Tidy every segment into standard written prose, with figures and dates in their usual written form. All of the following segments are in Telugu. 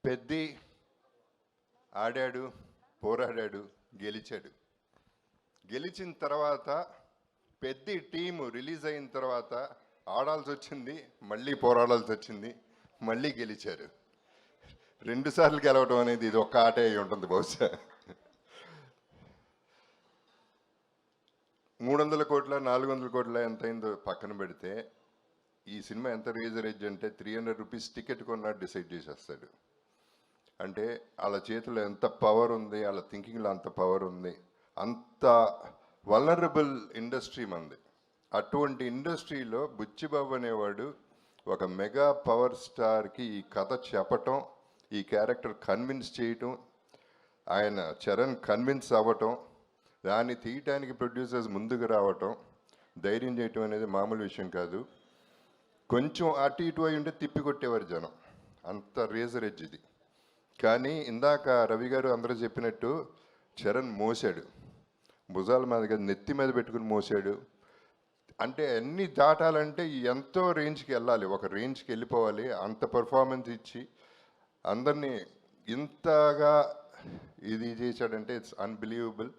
పెద్ది ఆడాడు, పోరాడాడు, గెలిచాడు. గెలిచిన తర్వాత పెద్ది టీము రిలీజ్ అయిన తర్వాత ఆడాల్సి వచ్చింది, మళ్ళీ పోరాడాల్సి వచ్చింది, మళ్ళీ గెలిచారు. 2 సార్లు గెలవడం అనేది ఇది ఒక్క ఆటే అయి ఉంటుంది బహుశా. 300 కోట్ల 400 కోట్ల ఎంత అయిందో పక్కన పెడితే ఈ సినిమా ఎంత రేజ్ అంటే 300 రూపీస్ టికెట్ కొన్నా డిసైడ్ చేసేస్తాడు. అంటే వాళ్ళ చేతిలో ఎంత పవర్ ఉంది, వాళ్ళ థింకింగ్లో అంత పవర్ ఉంది. అంత వల్నరబుల్ ఇండస్ట్రీ మంది. అటువంటి ఇండస్ట్రీలో బుచ్చిబాబు అనేవాడు ఒక మెగా పవర్ స్టార్కి ఈ కథ చెప్పటం, ఈ క్యారెక్టర్ కన్విన్స్ చేయటం, ఆయన చరణ్ కన్విన్స్ అవ్వటం, దాన్ని తీయటానికి ప్రొడ్యూసర్స్ ముందుకు రావటం, ధైర్యం చేయటం అనేది మామూలు విషయం కాదు. కొంచెం అటు ఇటు అయి ఉంటే తిప్పి కొట్టేవారు జనం, అంత రేజర్ ఎడ్జ్ ఇది. కానీ ఇందాక రవి గారు అందరూ చెప్పినట్టు చరణ్ మోసాడు, భుజాల మీద నెత్తి మీద పెట్టుకుని మోసాడు. అంటే అన్నీ దాటాలంటే ఎంతో రేంజ్కి వెళ్ళాలి, ఒక రేంజ్కి వెళ్ళిపోవాలి. అంత పర్ఫార్మెన్స్ ఇచ్చి అందరినీ ఇంతగా ఇది చేశాడంటే it's unbelievable.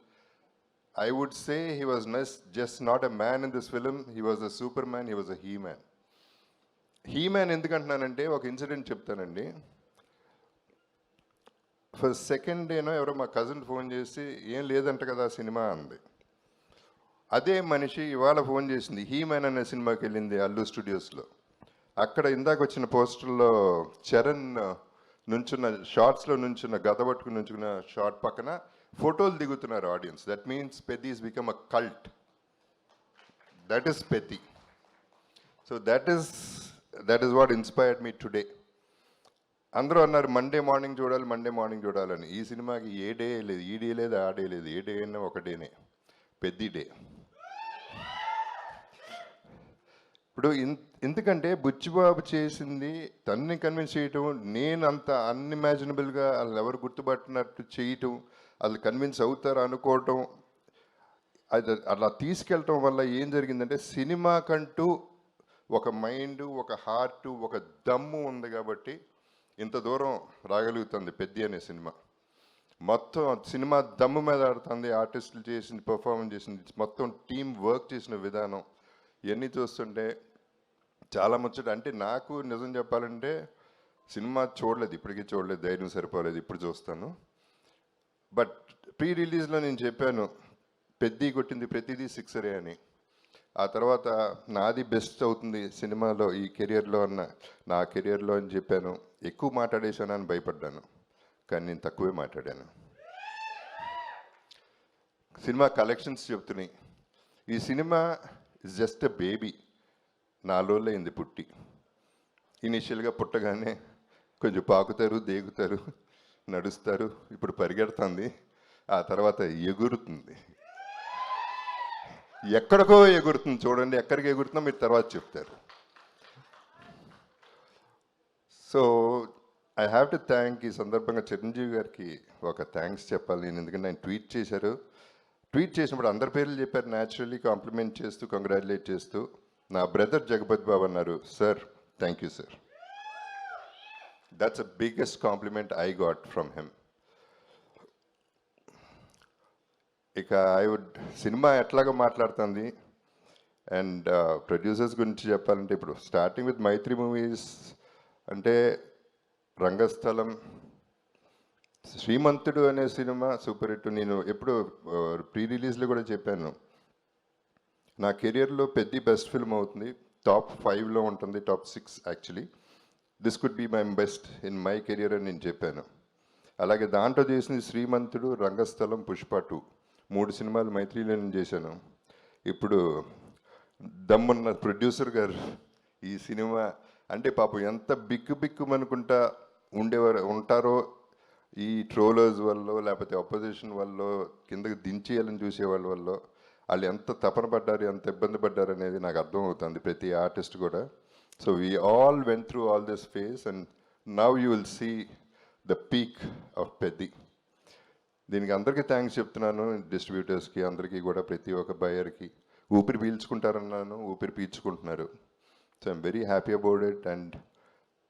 I would say he was just not a man in this film, he was a superman, he was a he man. He man ఎందుకంటున్నానంటే ఒక ఇన్సిడెంట్ చెప్తానండి. ఫస్ట్ సెకండ్ డేనో ఎవరో మా కజిన్ ఫోన్ చేసి ఏం లేదంట కదా సినిమా అంది. అదే మనిషి ఇవాళ ఫోన్ చేసింది, హీ మ్యాన్ అనే సినిమాకి వెళ్ళింది అల్లు స్టూడియోస్లో. అక్కడ ఇందాక వచ్చిన పోస్టర్లో చరణ్ నుంచున్న షార్ట్స్లో నుంచున్న గద పట్టుకుని నుంచున్న షార్ట్ పక్కన ఫోటోలు దిగుతున్నారు audience. That means Peddi is become a cult. That is Peddi. So that is what inspired me today. అందరూ అన్నారు మండే మార్నింగ్ చూడాలని. ఈ సినిమాకి ఏ డే లేదు, ఈ డే లేదు, ఆ డే లేదు. ఏ డే అయినా ఒక డేనే, పెద్ది డే. ఇప్పుడు ఎందుకంటే బుచ్చిబాబు చేసింది తన్ని కన్విన్స్ చేయటం, నేను అంత అన్ఇమాజినబుల్గా వాళ్ళు ఎవరు గుర్తుపట్టినట్టు చేయటం, వాళ్ళు కన్విన్స్ అవుతారు అనుకోవటం, అది అలా తీసుకెళ్ళటం వల్ల ఏం జరిగిందంటే సినిమాకంటూ ఒక మైండ్, ఒక హార్ట్, ఒక దమ్ము ఉంది కాబట్టి ఇంత దూరం రాగలుగుతుంది పెద్ది అనే సినిమా. మొత్తం సినిమా దమ్ము మీద ఆడుతుంది, ఆర్టిస్టులు చేసింది, పర్ఫార్మెన్స్ చేసింది, మొత్తం టీం వర్క్ చేసిన విధానం ఇవన్నీ చూస్తుంటే చాలా ముచ్చట. అంటే నాకు నిజం చెప్పాలంటే సినిమా చూడలేదు, ఇప్పటికీ చూడలేదు, ధైర్యం సరిపోలేదు, ఇప్పుడు చూస్తాను. బట్ ప్రీ రిలీజ్లో నేను చెప్పాను పెద్ది కొట్టింది ప్రతిదీ సిక్సరే అని. ఆ తర్వాత నాది బెస్ట్ అవుతుంది సినిమాలో ఈ కెరియర్లో నా కెరియర్లో అని చెప్పాను. ఎక్కువ మాట్లాడేశాను అని భయపడ్డాను, కానీ నేను తక్కువే మాట్లాడాను. సినిమా కలెక్షన్స్ చెప్తున్నాయి. ఈ cinema is just a baby. 4 రోజులు అయింది పుట్టి. ఇనిషియల్గా పుట్టగానే కొంచెం పాకుతారు, దేగుతారు, నడుస్తారు, ఇప్పుడు పరిగెడుతుంది, ఆ తర్వాత ఎగురుతుంది. ఎక్కడికో ఎగురుతుంది, చూడండి ఎక్కడికి ఎగురుతుందో మీరు తర్వాత చెప్తారు. So I have to thank, ఈ సందర్భంగా చిరంజీవి గారికి ఒక థ్యాంక్స్ చెప్పాలి నేను. ఎందుకంటే ఆయన ట్వీట్ చేసినప్పుడు అందరి పేర్లు చెప్పారు, న్యాచురల్లీ కాంప్లిమెంట్ చేస్తూ, కంగ్రాచులేట్ చేస్తూ. నా బ్రదర్ జగపతి బాబు అన్నారు, sir thank you sir. That's the biggest compliment I got from him. ఇక సినిమా ఎట్లాగా మాట్లాడుతుంది అండ్ ప్రొడ్యూసర్స్ గురించి చెప్పాలంటే ఇప్పుడు స్టార్టింగ్ విత్ మైత్రి మూవీస్ అంటే రంగస్థలం, శ్రీమంతుడు అనే సినిమా సూపర్ హిట్. నేను ఎప్పుడు ప్రీ రిలీజ్లో కూడా చెప్పాను, నా కెరియర్లో పెద్ద బెస్ట్ ఫిల్మ్ అవుతుంది, టాప్ 5లో ఉంటుంది, top 6 actually. This could be my best in my career అని నేను చెప్పాను. అలాగే దాంట్లో చేసింది శ్రీమంతుడు, రంగస్థలం, పుష్ప 2, 3 సినిమాలు మైత్రిలో నేను చేశాను. ఇప్పుడు దమ్మున్న ప్రొడ్యూసర్ గారు ఈ సినిమా అంటే పాపం ఎంత బిక్కుమనుకుంటా ఉంటారో ఈ ట్రోలర్స్ వల్ల, లేకపోతే అపోజిషన్ వల్ల, కిందకి దించేయాలని చూసేవాళ్ళ వల్ల వాళ్ళు ఎంత తపన పడ్డారు, ఎంత ఇబ్బంది పడ్డారు అనేది నాకు అర్థమవుతుంది, ప్రతి ఆర్టిస్ట్ కూడా. So we all went through all this phase and now you will see the peak of Peddi. దీనికి అందరికీ థ్యాంక్స్ చెప్తున్నాను, డిస్ట్రిబ్యూటర్స్కి, అందరికీ కూడా, ప్రతి ఒక్క బయర్కి. ఊపిరి పీల్చుకుంటారన్నాను, ఊపిరి పీల్చుకుంటున్నారు. So I'm very happy about it. And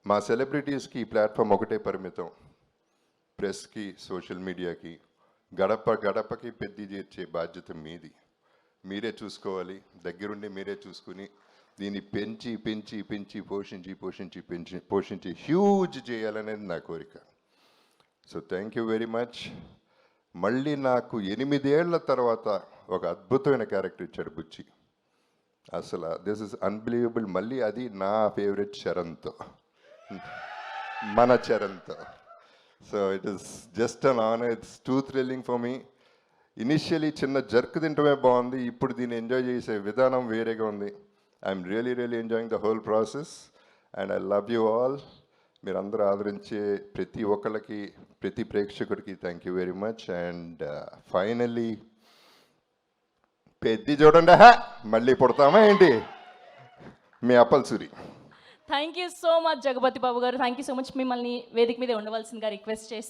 మా సెలబ్రిటీస్కి ఈ ప్లాట్ఫామ్ ఒకటే పరిమితం. ప్రెస్కి, సోషల్ మీడియాకి, గడప గడపకి పెద్ద చేర్చే బాధ్యత మీది. మీరే చూసుకోవాలి, దగ్గరుండి మీరే చూసుకుని దీన్ని పెంచి పెంచి పెంచి పోషించి హ్యూజ్ చేయాలనేది నా కోరిక. So thank you very much. మళ్ళీ నాకు 8 ఏళ్ల తర్వాత ఒక అద్భుతమైన క్యారెక్టర్ ఇచ్చాడు బుచ్చి. అసలు దిస్ ఇస్ అన్బిలీవబుల్. మళ్ళీ అది నా ఫేవరెట్ చరణ్తో, మన చరణ్తో. So it is just an honour. It's too thrilling for me. Initially చిన్న జర్క్ తింటమే బాగుంది, ఇప్పుడు దీన్ని ఎంజాయ్ చేసే విధానం వేరేగా ఉంది. I'm really enjoying the whole process and I love you all. మీరందరూ ఆదరించే ప్రతి ఒక్కరికి, ప్రతి ప్రేక్షకుడికి thank you very much. And finally పెద్ద చూడండి, మళ్ళీ పుడతామా ఏంటి? మీ Appalsuri. Thank you so much Jagapathi Babu garu. Thank you so much. మిమ్మల్ని వేదిక మీద ఉండవలసిందిగా రిక్వెస్ట్ చేస్తాను.